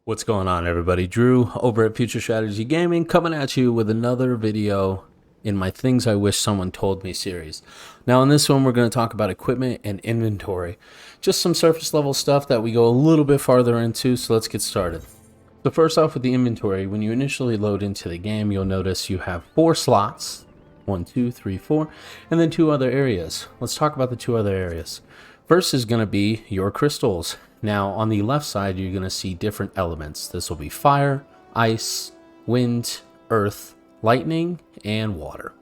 What's going on, everybody? Drew over at Future Strategy Gaming coming at you with another video in my Things I Wish Someone Told Me series. Now in this one we're going to talk about equipment and inventory. Just some surface level stuff that we go a little bit farther into, so let's get started. So first off with the inventory, when you initially load into the game you'll notice you have 4 slots. 1, 2, 3, 4, and then 2 other areas. Let's talk about the 2 other areas. First is going to be your crystals. Now on the left side you're going to see different elements. This will be fire, ice, wind, earth, lightning, and water.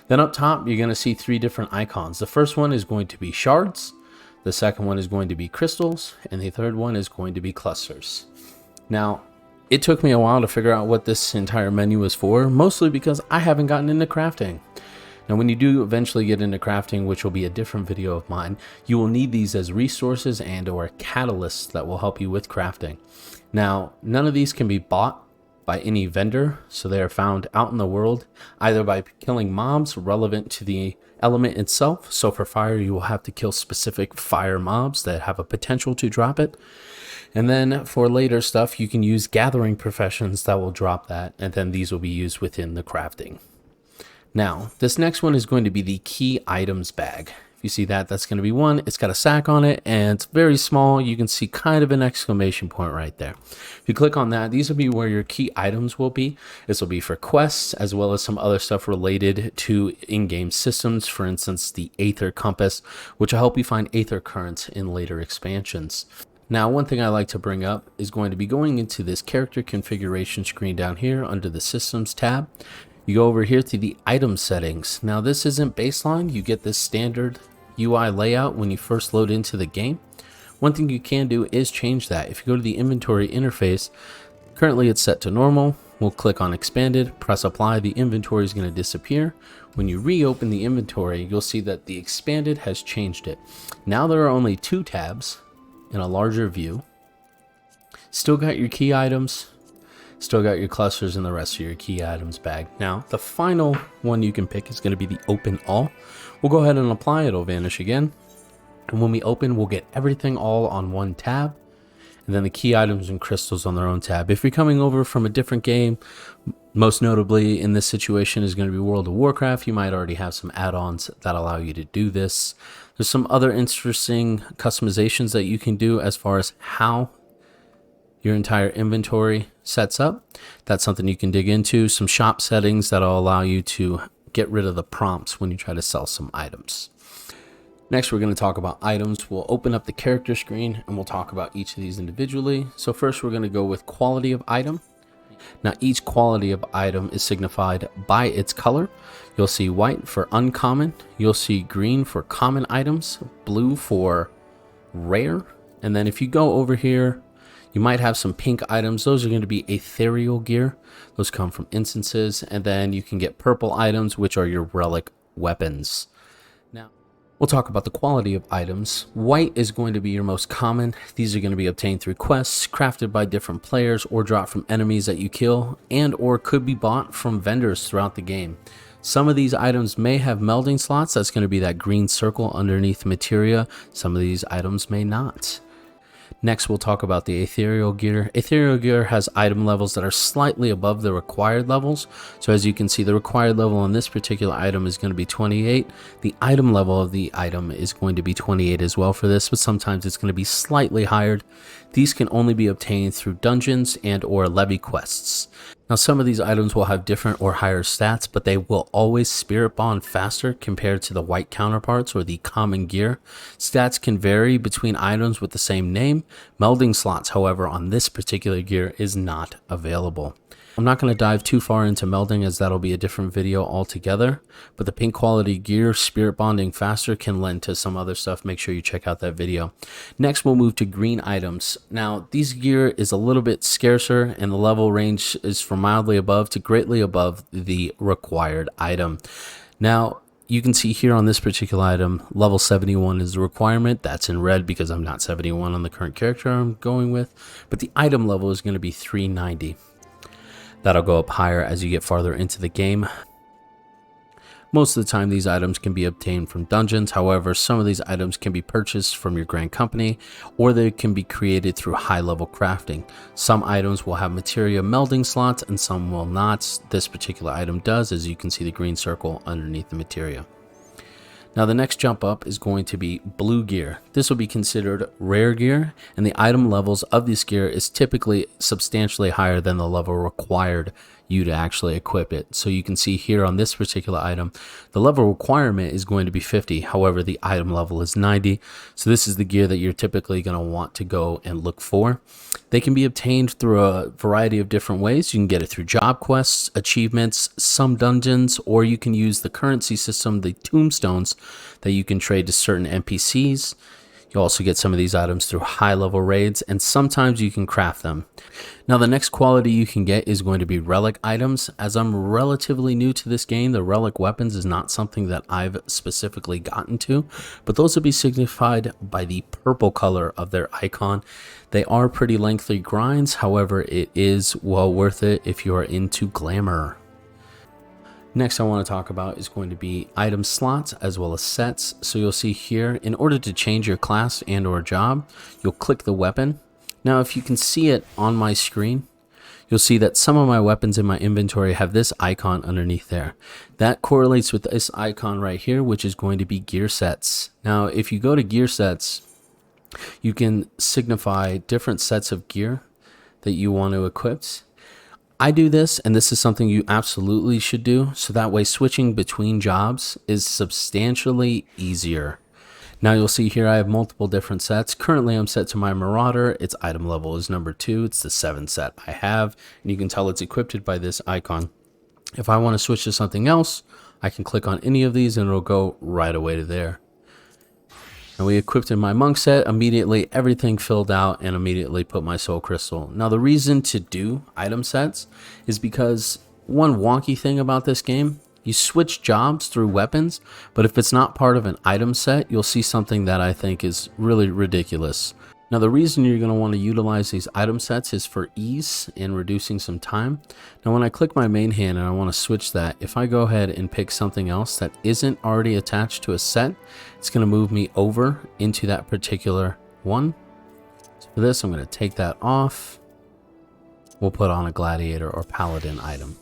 Then up top you're going to see 3 different icons. The first one is going to be shards, the second one is going to be crystals, and the third one is going to be clusters. Now it took me a while to figure out what this entire menu is for, mostly because I haven't gotten into crafting. Now when you do eventually get into crafting, which will be a different video of mine, you will need these as resources and or catalysts that will help you with crafting. Now none of these can be bought by any vendor, so they are found out in the world either by killing mobs relevant to the element itself. So for fire you will have to kill specific fire mobs that have a potential to drop it. And then for later stuff, you can use gathering professions that will drop that, and then these will be used within the crafting. Now, this next one is going to be the key items bag. If you see that, that's going to be one. It's got a sack on it, and it's very small. You can see kind of an exclamation point right there. If you click on that, these will be where your key items will be. This will be for quests, as well as some other stuff related to in-game systems. For instance, the Aether Compass, which will help you find Aether Currents in later expansions. Now, one thing I like to bring up is going to be going into this character configuration screen down here under the systems tab. You go over here to the item settings. Now this isn't baseline. You get this standard UI layout when you first load into the game. One thing you can do is change that. If you go to the inventory interface, currently it's set to normal. We'll click on expanded, press apply, the inventory is going to disappear. When you reopen the inventory, you'll see that the expanded has changed it. Now there are only 2 tabs in a larger view. Still got your key items, still got your clusters and the rest of your key items bag. Now the final one you can pick is going to be the open all. We'll go ahead and apply it. It'll vanish again, and when we open we'll get everything all on one tab, and then the key items and crystals on their own tab. If you're coming over from a different game, most notably in this situation is going to be World of Warcraft, you might already have some add-ons that allow you to do this. There's some other interesting customizations that you can do as far as how your entire inventory sets up. That's something you can dig into. Some shop settings that'll allow you to get rid of the prompts when you try to sell some items. Next, we're going to talk about items. We'll open up the character screen and we'll talk about each of these individually. So first we're going to go with quality of item. Now each quality of item is signified by its color. You'll see white for uncommon, you'll see green for common items, blue for rare, and then if you go over here you might have some pink items. Those are going to be ethereal gear. Those come from instances. And then you can get purple items, which are your relic weapons. Now we'll talk about the quality of items. White is going to be your most common. These are going to be obtained through quests, crafted by different players, or dropped from enemies that you kill, and or could be bought from vendors throughout the game. Some of these items may have melding slots. That's going to be that green circle underneath materia. Some of these items may not. Next, we'll talk about the ethereal gear. Ethereal gear has item levels that are slightly above the required levels. So as you can see, the required level on this particular item is going to be 28. The item level of the item is going to be 28 as well for this, but sometimes it's going to be slightly higher. These can only be obtained through dungeons and or levy quests. Now some of these items will have different or higher stats, but they will always spirit bond faster compared to the white counterparts or the common gear. Stats can vary between items with the same name. Melding slots, however, on this particular gear is not available. I'm not going to dive too far into melding as that'll be a different video altogether, but the pink quality gear spirit bonding faster can lend to some other stuff. Make sure you check out that video. Next we'll move to green items. Now these gear is a little bit scarcer and the level range is from mildly above to greatly above the required item. Now you can see here on this particular item, level 71 is the requirement. That's in red because I'm not 71 on the current character I'm going with, but the item level is going to be 390. That'll go up higher as you get farther into the game. Most of the time these items can be obtained from dungeons. However, some of these items can be purchased from your grand company, or they can be created through high level crafting. Some items will have materia melding slots and some will not. This particular item does, as you can see the green circle underneath the materia. Now the next jump up is going to be blue gear. This will be considered rare gear, and the item levels of this gear is typically substantially higher than the level required you to actually equip it. So you can see here on this particular item, the level requirement is going to be 50. However, the item level is 90. So this is the gear that you're typically going to want to go and look for. They can be obtained through a variety of different ways. You can get it through job quests, achievements, some dungeons, or you can use the currency system, the tombstones, that you can trade to certain NPCs. You also get some of these items through high level raids, and sometimes you can craft them. Now the next quality you can get is going to be relic items. As I'm relatively new to this game, the relic weapons is not something that I've specifically gotten to, but those will be signified by the purple color of their icon. They are pretty lengthy grinds, however it is well worth it if you are into glamour. Next I want to talk about is going to be item slots as well as sets. So you'll see here, in order to change your class and or job, you'll click the weapon. Now if you can see it on my screen, you'll see that some of my weapons in my inventory have this icon underneath there. That correlates with this icon right here, which is going to be gear sets. Now if you go to gear sets, you can signify different sets of gear that you want to equip. I do this, and this is something you absolutely should do, so that way switching between jobs is substantially easier. Now you'll see here I have multiple different sets. Currently I'm set to my Marauder. Its item level is number 2. It's the 7th set I have, and you can tell it's equipped by this icon. If I want to switch to something else, I can click on any of these and it'll go right away to there. And we equipped in my monk set, immediately everything filled out and immediately put my soul crystal. Now the reason to do item sets is because one wonky thing about this game, you switch jobs through weapons, but if it's not part of an item set, you'll see something that I think is really ridiculous. Now the reason you're going to want to utilize these item sets is for ease and reducing some time. Now when I click my main hand and I want to switch that, if I go ahead and pick something else that isn't already attached to a set, it's going to move me over into that particular one. So for this, I'm going to take that off. We'll put on a gladiator or paladin item.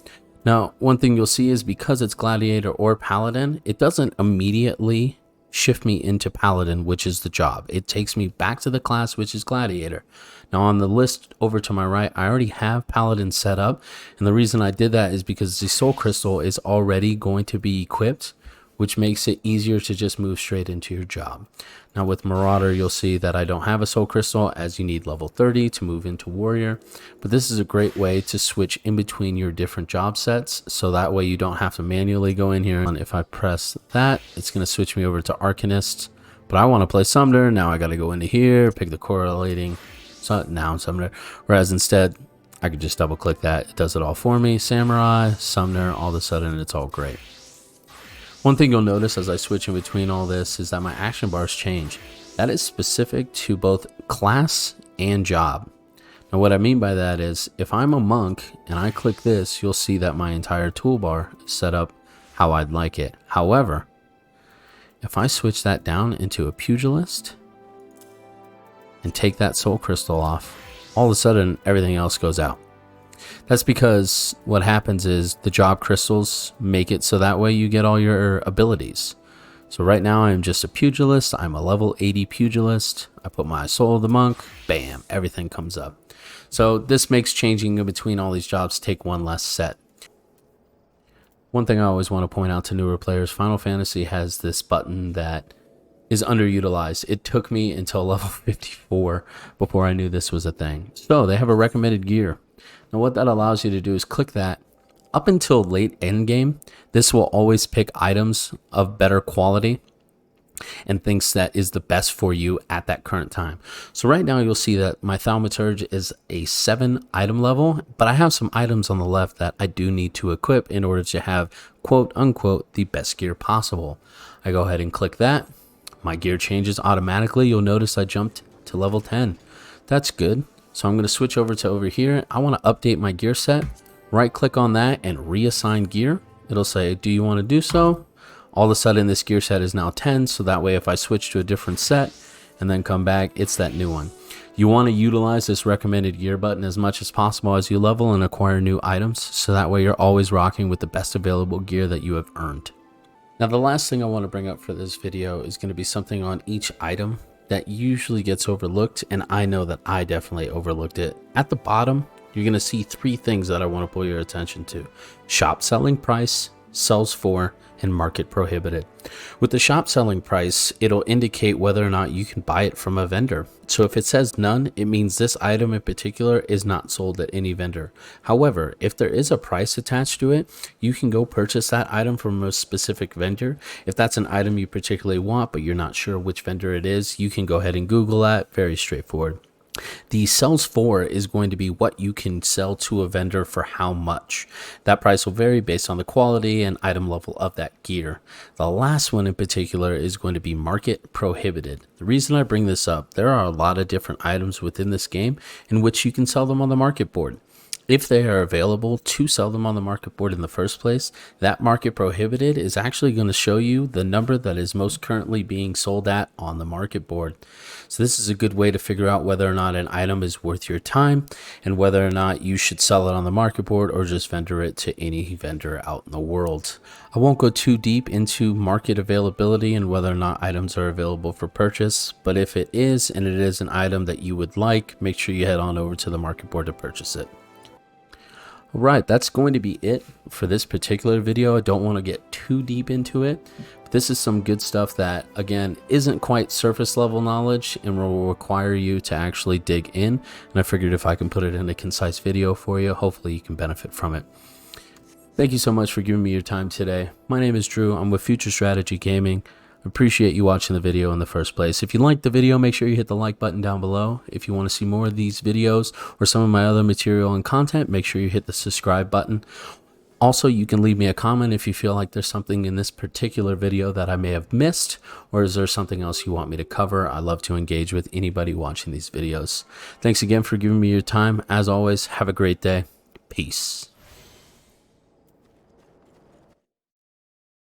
Now one thing you'll see is because it's gladiator or paladin, it doesn't immediately shift me into paladin, which is the job. It takes me back to the class, which is gladiator. Now on the list over to my right, I already have paladin set up, and the reason I did that is because the soul crystal is already going to be equipped, which makes it easier to just move straight into your job. Now with Marauder, you'll see that I don't have a soul crystal, as you need level 30 to move into warrior, but this is a great way to switch in between your different job sets, so that way you don't have to manually go in here. And if I press that, it's going to switch me over to Arcanist, but I want to play Summoner. Now I got to go into here, pick the correlating noun Summoner, whereas instead I could just double click that. It does it all for me. Samurai, Summoner, all of a sudden it's all great. One thing you'll notice as I switch in between all this is that my action bars change. That is specific to both class and job. Now what I mean by that is if I'm a monk and I click this, you'll see that my entire toolbar is set up how I'd like it. However, if I switch that down into a pugilist and take that soul crystal off, all of a sudden everything else goes out. That's because what happens is the job crystals make it so that way you get all your abilities. So right now I'm just a pugilist. I'm a level 80 pugilist. I put my soul of the monk, bam, everything comes up. So this makes changing in between all these jobs take one less set. One thing I always want to point out to newer players, Final Fantasy has this button that is underutilized. It took me until level 54 before I knew this was a thing. So they have a recommended gear. Now what that allows you to do is click that. Up until late end game, this will always pick items of better quality and thinks that is the best for you at that current time. So right now you'll see that my Thaumaturge is a 7 item level, but I have some items on the left that I do need to equip in order to have quote unquote the best gear possible. I go ahead and click that. My gear changes automatically. You'll notice I jumped to level 10. That's good. So I'm going to switch over to over here. I want to update my gear set. Right click on that and reassign gear. It'll say, do you want to do so? All of a sudden this gear set is now 10, so that way if I switch to a different set and then come back, it's that new one. You want to utilize this recommended gear button as much as possible as you level and acquire new items, so that way you're always rocking with the best available gear that you have earned. Now the last thing I want to bring up for this video is going to be something on each item that usually gets overlooked, and I know that I definitely overlooked it. At the bottom, you're going to see 3 things that I want to pull your attention to: shop selling price, sells for, and market prohibited. With the shop selling price, it'll indicate whether or not you can buy it from a vendor. So if it says none, it means this item in particular is not sold at any vendor. However, if there is a price attached to it, you can go purchase that item from a specific vendor. If that's an item you particularly want, but you're not sure which vendor it is, you can go ahead and Google that. Very straightforward. The sells for is going to be what you can sell to a vendor for how much. That price will vary based on the quality and item level of that gear. The last one in particular is going to be market prohibited. The reason I bring this up, there are a lot of different items within this game in which you can sell them on the market board. If they are available to sell them on the market board in the first place, that market prohibited is actually going to show you the number that is most currently being sold at on the market board. So this is a good way to figure out whether or not an item is worth your time and whether or not you should sell it on the market board or just vendor it to any vendor out in the world. I won't go too deep into market availability and whether or not items are available for purchase, but if it is and it is an item that you would like, make sure you head on over to the market board to purchase it. Alright, that's going to be it for this particular video. I don't want to get too deep into it. But this is some good stuff that, again, isn't quite surface level knowledge and will require you to actually dig in. And I figured if I can put it in a concise video for you, hopefully you can benefit from it. Thank you so much for giving me your time today. My name is Drew. I'm with Future Strategy Gaming. Appreciate you watching the video in the first place. If you liked the video, make sure you hit the like button down below. If you want to see more of these videos or some of my other material and content, make sure you hit the subscribe button. Also, you can leave me a comment if you feel like there's something in this particular video that I may have missed, or is there something else you want me to cover? I love to engage with anybody watching these videos. Thanks again for giving me your time. As always, have a great day. Peace.